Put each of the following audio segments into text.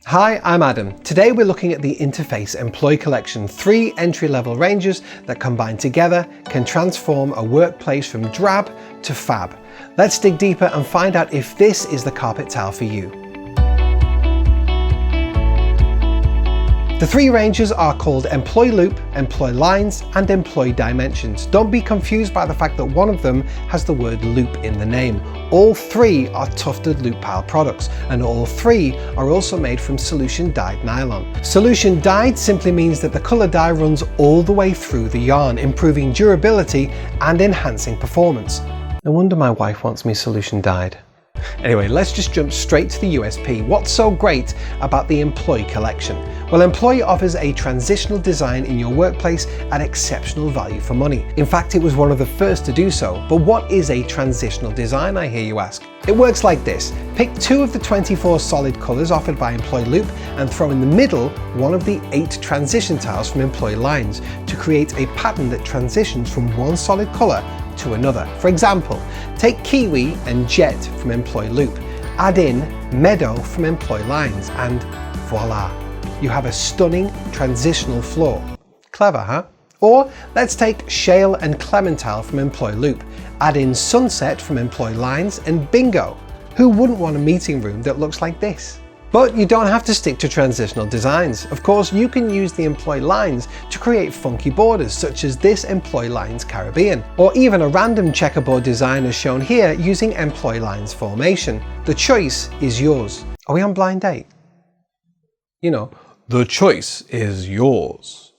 Hi, I'm Adam. Today we're looking at the Interface Employee Collection, 3 entry-level ranges that combined together can transform a workplace from drab to fab. Let's dig deeper and find out if this is the carpet tile for you. The 3 ranges are called Employee Loop, Employee Lines and Employee Dimensions. Don't be confused by the fact that one of them has the word loop in the name. All 3 are tufted loop pile products, and all 3 are also made from solution dyed nylon. Solution dyed simply means that the colour dye runs all the way through the yarn, improving durability and enhancing performance. No wonder my wife wants me solution dyed. Anyway, let's just jump straight to the USP. What's so great about the Employee Collection? Well, Employee offers a transitional design in your workplace at exceptional value for money. In fact, it was one of the first to do so. But what is a transitional design, I hear you ask? It works like this. Pick 2 of the 24 solid colours offered by Employee Loop and throw in the middle one of the 8 transition tiles from Employee Lines to create a pattern that transitions from one solid colour to another. For example, take Kiwi and Jet from Employee Loop, add in Meadow from Employee Lines, and voila, you have a stunning transitional floor. Clever, huh? Or let's take Shale and Clementine from Employee Loop, add in Sunset from Employee Lines, and bingo! Who wouldn't want a meeting room that looks like this? But you don't have to stick to transitional designs. Of course, you can use the Employee Lines to create funky borders, such as this Employee Lines Caribbean, or even a random checkerboard design as shown here using Employee Lines formation. The choice is yours. Are we on blind date? You know, the choice is yours.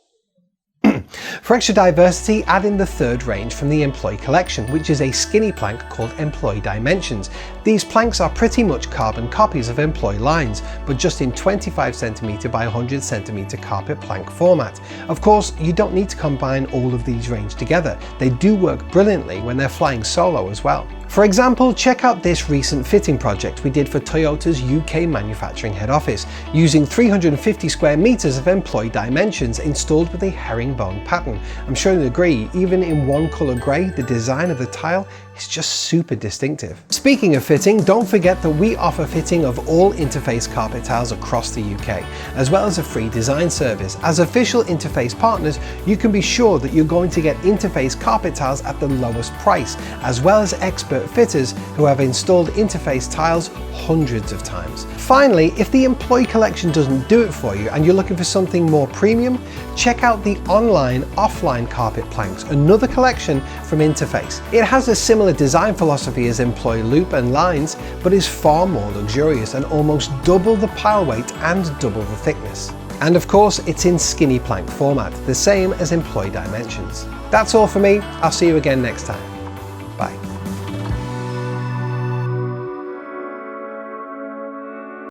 For extra diversity, add in the 3rd range from the Employee Collection, which is a skinny plank called Employee Dimensions. These planks are pretty much carbon copies of Employee Lines, but just in 25cm by 100cm carpet plank format. Of course, you don't need to combine all of these ranges together. They do work brilliantly when they're flying solo as well. For example, check out this recent fitting project we did for Toyota's UK manufacturing head office, using 350 square meters of Employee Dimensions installed with a herringbone pattern. I'm sure you'll agree, even in one colour grey, the design of the tile is just super distinctive. Speaking of fitting, don't forget that we offer fitting of all Interface carpet tiles across the UK, as well as a free design service. As official Interface partners, you can be sure that you're going to get Interface carpet tiles at the lowest price, as well as expert fitters who have installed Interface tiles hundreds of times. Finally, if the Employee Collection doesn't do it for you and you're looking for something more premium, check out the offline carpet planks, another collection from Interface. It has a similar design philosophy as Employee Loop and Lines, but is far more luxurious and almost double the pile weight and double the thickness. And of course, it's in skinny plank format, the same as Employee Dimensions. That's all for me. I'll see you again next time. Bye.